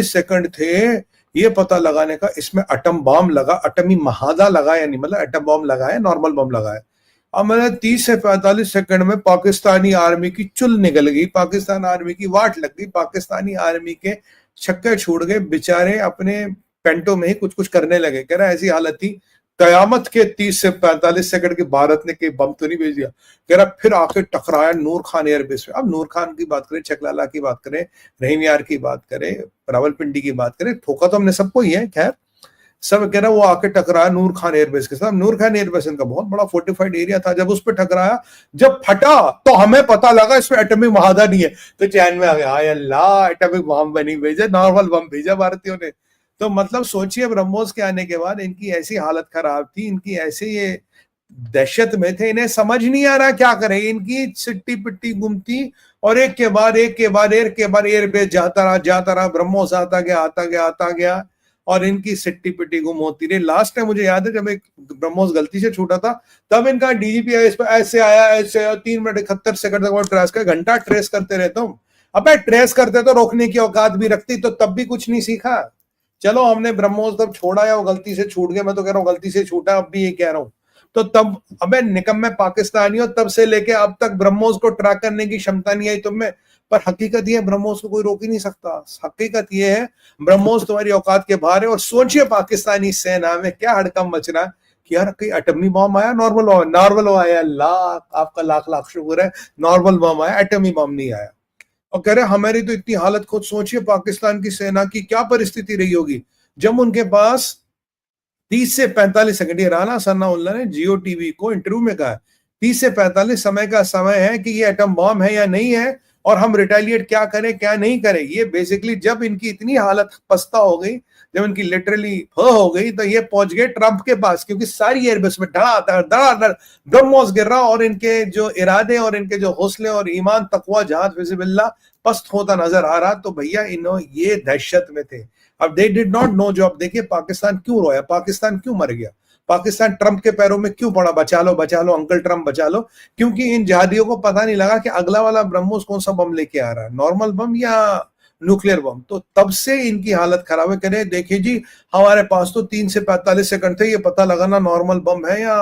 Second थे ये पता लगाने का इसमें एटम बम लगा, एटमी महादा लगा या नहीं, मतलब एटम बम लगा है, नॉर्मल बम लगा है। अब मैंने 30 से 45 सेकंड में पाकिस्तानी आर्मी की चुल निकल गई, पाकिस्तान आर्मी की वाट लग गई, पाकिस्तानी आर्मी के छक्के छूट गए, बेचारे अपने पेंटो में ही कुछ कुछ करने लगे। कह रहा ऐसी हालत थी कयामत के 30 से 45 सेकंड के भारत ने के बम तो नहीं भेज दिया। कह रहा फिर आके टकराया नूर खान एयरबेस में। अब नूर खान की बात करें, चकलाला की बात करें, रहीम यार की बात करें, रावलपिंडी की बात करें, ठोका तो हमने सबको ही है। खैर सब कह रहा वो आके टकराया नूर खान एयरबेस के साथ। नूर खान एयरबेस इनका बहुत बड़ा फोर्टिफाइड एरिया था। जब उस पर टकराया, जब फटा तो हमें पता लगा इसमें एटॉमिक महादा नहीं है, तो चैन में आ गया, हाय अल्लाह एटॉमिक बम नहीं भेजा, नॉर्मल बम भेजा भारतीयों ने। तो मतलब सोचिए ब्रह्मोस के आने के बाद इनकी ऐसी हालत खराब थी, इनकी ऐसे ये दहशत में थे, इन्हें समझ नहीं आ रहा क्या करें। इनकी सिट्टी पिट्टी गुमती और एक के बाद एयरबेस जाता रहा, ब्रह्मोस आता गया और इनकी सिट्टी पिट्टी गुम होती रही। लास्ट टाइम मुझे याद है जब एक ब्रह्मोस गलती से छूटा था, तब इनका डीजीपी ऐसे आया 3 मिनट 71 सेकंड तक ट्रेस कर, घंटा ट्रेस करते रहे तुम। अब ट्रेस करते तो रोकने की औकात भी रखती, तो तब भी कुछ नहीं सीखा। चलो हमने ब्रह्मोस तब छोड़ा या वो गलती से छूट गया, मैं तो कह रहा हूँ गलती से छूटा, अब भी ये कह रहा हूँ। तो तब अबे निकम्मे पाकिस्तानियों, तब से लेके अब तक ब्रह्मोस को ट्रैक करने की क्षमता नहीं आई तुम में। पर हकीकत ये है ब्रह्मोस को कोई रोक ही नहीं सकता। हकीकत ये है ब्रह्मोस तुम्हारी औकात के बाहर है। और सोचिए पाकिस्तानी सेना में क्या हड़कम मच रहा है कि यार कहीं एटमी बम आया, नॉर्मल आया, अल्लाह आपका लाख लाख शुक्र है, नॉर्मल बम आया, एटमी बम नहीं आया। और कह रहे हमारी तो इतनी हालत, खुद सोचिए पाकिस्तान की सेना की क्या परिस्थिति रही होगी जब उनके पास 30 से 45 सेकंड, ये राना सनाउल्लाह ने जियो टीवी को इंटरव्यू में कहा 30 से 45 समय का समय है कि ये एटम बॉम्ब है या नहीं है, और हम रिटेलिएट क्या करें क्या नहीं करें। ये बेसिकली जब इनकी इतनी हालत पस्ता हो गई, जब इनकी लिटरली हो गई, तो ये पहुंच गए ट्रंप के पास, क्योंकि सारी एयरबेस में धड़ाधड़ ब्रह्मोस गिर रहा और इनके जो इरादे और इनके जो हौसले और ईमान तकवा जहाज फिजिबिल्ला पस्त होता नजर आ रहा। तो भैया इन्हों ये दहशत में थे। अब दे डिड नॉट नो जो। अब देखिए पाकिस्तान क्यों रोया, पाकिस्तान क्यों मर गया, पाकिस्तान ट्रंप के पैरों में क्यों पड़ा, बचा लो अंकल ट्रंप बचा लो। क्योंकि इन जहादियों को पता नहीं लगा कि अगला वाला ब्रह्मोस कौन सा बम लेके आ रहा है, नॉर्मल बम या न्यूक्लियर बम। तो तब से इनकी हालत खराब है। कह रहे देखिए जी हमारे पास तो 3 से 45 सेकंड थे ये पता लगाना नॉर्मल बम है या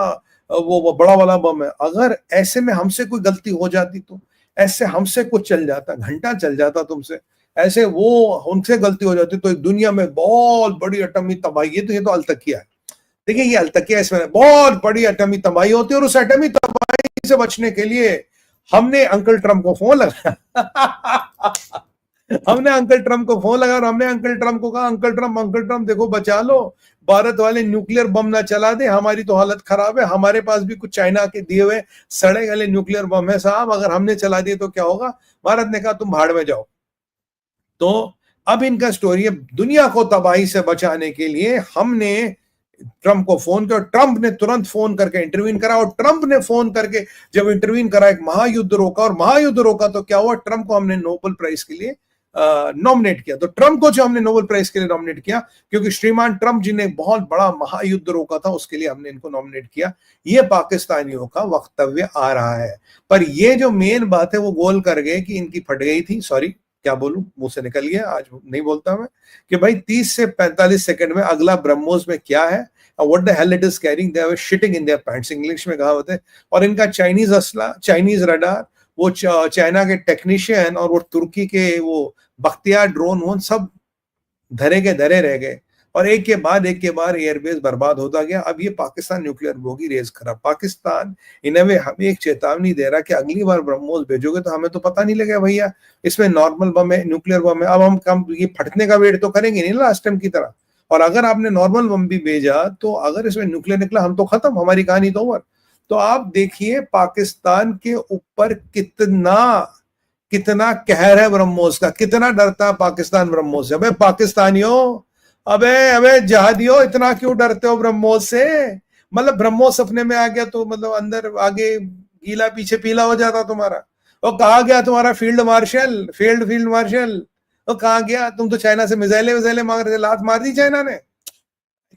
वो बड़ा वाला बम है। अगर ऐसे में हमसे कोई गलती हो जाती, तो ऐसे हमसे कुछ चल जाता, घंटा चल जाता तुमसे, ऐसे वो उनसे गलती हो जाती तो दुनिया में बहुत बड़ी एटमी तबाही। ये तो अलतकिया है। देखिए ये अलतकिया, इसमें बहुत बड़ी एटमी तबाही होती है। और उस एटमी तबाही से बचने के लिए हमने अंकल ट्रंप को फोन लगाया हमने अंकल ट्रंप को फोन लगाया और हमने अंकल ट्रंप को कहा अंकल ट्रंप देखो बचा लो, भारत वाले न्यूक्लियर बम ना चला दे, हमारी तो हालत खराब है। हमारे पास भी कुछ चाइना के दिए हुए सड़े गले न्यूक्लियर बम है साहब, अगर हमने चला दिए तो क्या होगा। भारत ने कहा तुम भाड़ में जाओ। तो अब इनका स्टोरी है, दुनिया को तबाही से बचाने के लिए हमने ट्रंप को फोन किया, ट्रंप ने तुरंत फोन करके इंटरवीन करा। और ट्रंप ने फोन करके जब इंटरवीन करा, एक महायुद्ध रोका। और महायुद्ध रोका तो क्या हुआ, ट्रंप को हमने नोबेल प्राइज के लिए नॉमिनेट किया। तो ट्रंप को जो हमने नोबेल प्राइज के लिए नॉमिनेट किया, क्योंकि श्रीमान ट्रंप जी ने बहुत बड़ा महायुद्ध रोका था, उसके लिए हमने इनको नॉमिनेट किया। ये पाकिस्तानियों का वक्तव्य आ रहा है। पर ये जो मेन बात है वो गोल कर गए कि इनकी फट गई थी, सॉरी क्या बोलूं मुंह से निकल गया, आज नहीं बोलता मैं, कि भाई 30 से 45 सेकंड में अगला ब्रह्मोस में क्या है, what the hell it is carrying, they were shitting in their pants, English में कहावत है। और इनका चाइनीज असला, चाइनीज रडार, वो चाइना के टेक्नीशियन और वो तुर्की के वो बख्तियार ड्रोन, वो सब धरे के धरे रह गए। और एक के बाद एयरबेस बर्बाद होता गया। अब ये पाकिस्तान न्यूक्लियर बोगी रेस खराब। पाकिस्तान इन्हें हमें एक चेतावनी दे रहा कि अगली बार ब्रह्मोस भेजोगे तो हमें तो पता नहीं लगेगा भैया इसमें नॉर्मल बम है न्यूक्लियर बम है। अब हम कम ये फटने का वेट तो करेंगे नहीं लास्ट टाइम की तरह। और अगर आपने नॉर्मल बम भी भेजा तो अगर इसमें न्यूक्लियर निकला हम तो खत्म, हमारी कहानी तो ओवर। तो आप देखिए पाकिस्तान के ऊपर कितना कहर है ब्रह्मोस का, कितना डरता है पाकिस्तान ब्रह्मोस से। अबे पाकिस्तानियों, अबे जहादियों, इतना क्यों डरते हो ब्रह्मोस से। मतलब ब्रह्मोस सपने में आ गया तो मतलब अंदर आगे गीला पीछे पीला हो जाता तुम्हारा। और कहा गया तुम्हारा फील्ड मार्शल, वो कहा गया। तुम तो चाइना से मिसाइलें मांग रहे थे, लात मार दी चाइना ने।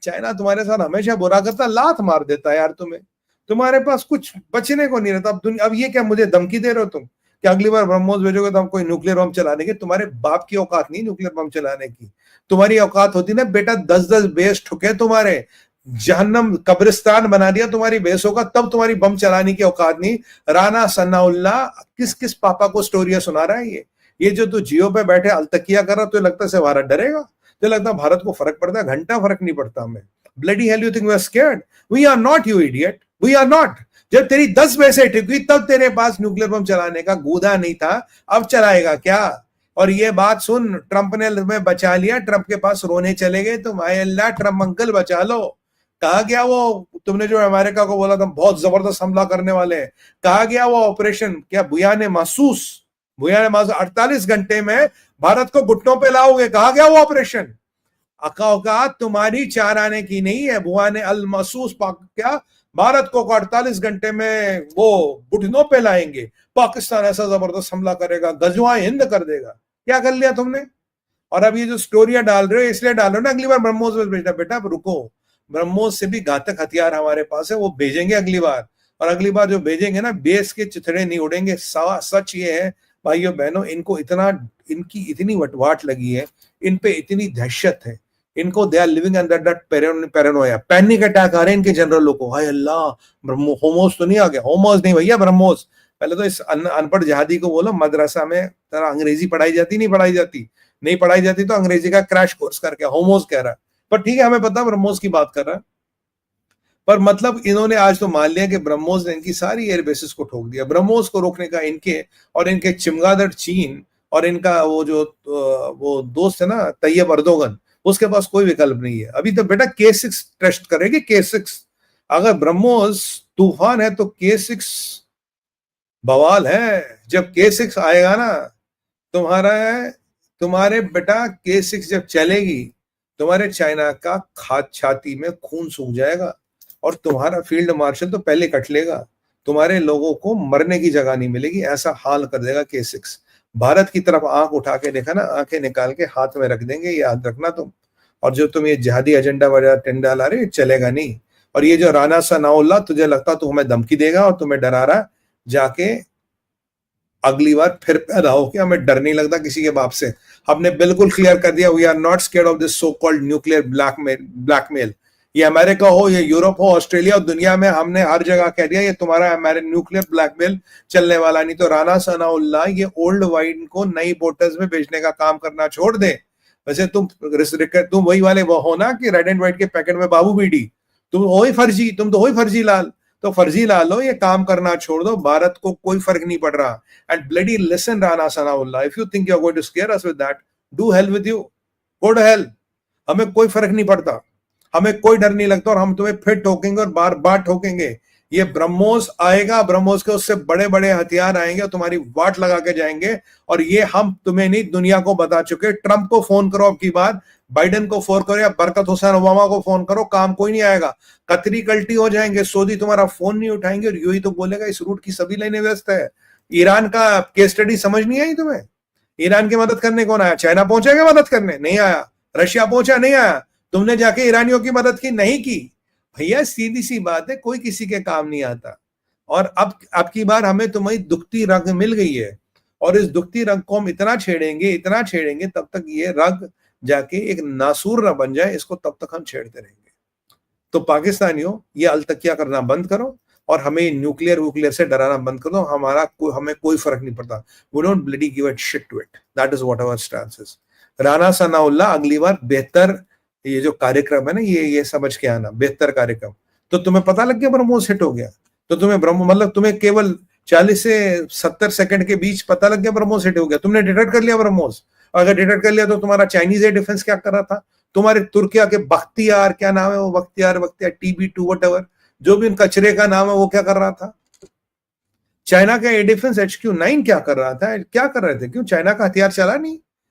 चाइना तुम्हारे साथ हमेशा बुरा करता, लात मार देता यार तुम्हें, तुम्हारे पास कुछ बचने को नहीं रहता। अब ये क्या मुझे धमकी दे रहे हो तुम कि अगली बार ब्रह्मोस भेजोगे तो हम कोई न्यूक्लियर बम चला देंगे। तुम्हारे बाप की औकात नहीं न्यूक्लियर बम चलाने की। तुम्हारी औकात होती ना बेटा 10-10 बेस ठुके तुम्हारे, जहन्नम कब्रिस्तान बना दिया तुम्हारी बेसों का, तब तुम्हारी बम चलाने की औकात नहीं। राना सनाउल्लाह किस किस पापा को स्टोरियां सुना रहा है ये जो तू जियो पे बैठे अलतकिया कर रहा, तो लगता है भारत डरेगा? तो लगता है भारत को फर्क पड़ता है? घंटा फर्क नहीं पड़ता हमें। Bloody hell you think we are scared? We are not, you idiot, we are not. जब तेरी 10 वैसे ठुकी तब तेरे पास न्यूक्लियर बम चलाने का गूदा नहीं था, अब चलाएगा क्या? और ये बात सुन, ट्रंप ने में बचा लिया, ट्रंप के पास रोने चले गए तुम, आए अल्लाह ट्रंप अंकल बचा लो। कहा गया वो, तुमने जो अमेरिका को बोला था बहुत जबरदस्त हमला करने वाले हैं, कहा गया वो ऑपरेशन? क्या भुया ने महसूस 48 घंटे में भारत को घुटनों पे लाओगे? कहा गया वो ऑपरेशन? औकात तुम्हारी 4 आने की नहीं है। बुआ ने अल महसूस क्या भारत को 48 घंटे में वो घुटनों पे लाएंगे, पाकिस्तान ऐसा जबरदस्त हमला करेगा, गजवा हिंद कर देगा। क्या कर लिया तुमने? और अब ये जो स्टोरियां डाल रहे हो इसलिए डाल रहे हो ना, अगली बार ब्रह्मोस में भेजना। बेटा रुको, ब्रह्मोस से भी घातक हथियार हमारे पास है, वो भेजेंगे अगली बार। और अगली बार जो भेजेंगे ना, बेस के चिथड़े नहीं उड़ेंगे। सच ये है भाइयों बहनों, इनको इनकी इतनी वटवाट लगी है, इन पे इतनी दहशत है, इनको they are living under that paranoia, panic attack आ रहे हैं इनके जनरलों को। हाय अल्लाह, होमोस तो नहीं आ गया? होमोस नहीं भैया, ब्रह्मोस। पहले तो इस अनपढ़ जहादी को बोलो मदरसा में तरह अंग्रेजी पढ़ाई जाती, नहीं पढ़ाई जाती? नहीं पढ़ाई जाती तो अंग्रेजी का क्रैश कोर्स करके होमोस कह रहा है। पर ठीक है, हमें पता ब्रह्मोस की बात कर रहा है। पर मतलब इन्होंने आज तो मान लिया कि ब्रह्मोस ने इनकी सारी एयर बेसिस को ठोक दिया। ब्रह्मोस को रोकने का इनके और इनके चिमगादड़ चीन और इनका वो दोस्त है ना तैयब अर्दोगन, उसके पास कोई विकल्प नहीं है। अभी तो बेटा K6 टेस्ट करेगी, K6। अगर ब्रह्मोस तूफान है तो K6 बवाल है। जब K6 आएगा ना, तुम्हारे बेटा K6 जब चलेगी, तुम्हारे चाइना का छाती में खून सूख जाएगा और तुम्हारा फील्ड मार्शल तो पहले कट लेगा। तुम्हारे लोगों को मरने की जगह नहीं मिलेगी, ऐसा हाल कर देगा K6। भारत की तरफ आंख उठा के देखा ना, आंखें निकाल के हाथ में रख देंगे, याद रखना तुम। और जो तुम ये जिहादी एजेंडा वगैरह टेंडा ला रहे, चलेगा नहीं। और ये जो राना सनाउल्लाह, तुझे लगता तू हमें धमकी देगा और तुम्हें डरा रहा, जाके अगली बार फिर पैदा हो के, हमें डर नहीं लगता किसी के बाप से। हमने बिल्कुल क्लियर कर दिया, we are not scared of this so called nuclear blackmail. ये अमेरिका हो, ये यूरोप हो, ऑस्ट्रेलिया हो, दुनिया में हमने हर जगह कह दिया ये तुम्हारा न्यूक्लियर ब्लैकमेल चलने वाला नहीं। तो राना सनाउल्लाह ये ओल्ड वाइन को नई बोटल्स में बेचने का काम करना छोड़ दे। वैसे तुम वही वाले वो हो ना कि रेड एंड व्हाइट के पैकेट में बाबू बीडी, तुम हो ही फर्जी, तुम तो हो ही फर्जी लाल। तो फर्जी लाल हो, ये काम करना छोड़ दो, भारत को कोई फर्क नहीं पड़ रहा। And bloody listen Rana Sanaullah, if you think you are going to scare us with that, to hell with you, go to hell. हमें कोई फर्क नहीं पड़ता, हमें कोई डर नहीं लगता, और हम तुम्हें फिर ठोकेंगे और बार बार ठोकेंगे। ये ब्रह्मोस आएगा, ब्रह्मोस के उससे बड़े बड़े हथियार आएंगे और तुम्हारी वाट लगा के जाएंगे। और ये हम तुम्हें नहीं, दुनिया को बता चुके। ट्रंप को फोन करो अब की बार, बाइडेन को फोन करो या बरकत हुसैन ओबामा को फोन करो, काम कोई नहीं आएगा। कतरी कल्टी हो जाएंगे, सऊदी तुम्हारा फोन नहीं उठाएंगे और यूं ही तो बोलेगा इस रूट की सभी लाइनें व्यस्त है। ईरान का केस स्टडी समझ नहीं आई तुम्हें? ईरान की मदद करने कौन आया? चाइना पहुंचेगा मदद करने? नहीं आया। रशिया पहुंचा? नहीं आया। तुमने जाके ईरानियों की मदद की? नहीं की। भैया सीधी सी बात है, कोई किसी के काम नहीं आता। और अब की बार हमें तुम्हारी दुखती रग मिल गई है, और इस दुखती रग को हम इतना छेड़ेंगे तब तक ये रग जाके एक नासूर ना बन जाए, इसको तब तक हम छेड़ते रहेंगे। तो पाकिस्तानियों, ये अलतकिया करना बंद करो और हमें न्यूक्लियर से डराना बंद कर दो। हमें कोई फर्क नहीं पड़ता। We don't bloody give a shit to it. That is what our stance is. Rana Sanaullah, अगली बार बेहतर ये जो कार्यक्रम है ना, ये समझ के आना, बेहतर कार्यक्रम। तो तुम्हें पता लग गया ब्रह्मोस हिट हो गया, तो तुम्हें मतलब तुम्हें केवल 40 से 70 सेकंड के बीच पता लग गया ब्रह्मोस हिट हो गया, तुमने डिटेक्ट कर लिया ब्रह्मोस। अगर डिटेक्ट कर लिया तो तुम्हारा चाइनीज एयर डिफेंस क्या कर रहा था? तुम्हारे तुर्किया के बख्तियार, क्या नाम है वो, बख्तियार TB2 व्हाटएवर, जो भी उन कचरे का नाम है, वो क्या कर रहा था? चाइना का एयर डिफेंस HQ9 क्या कर रहा था? क्या कर रहे थे? क्यों चाइना का हथियार चला नहीं?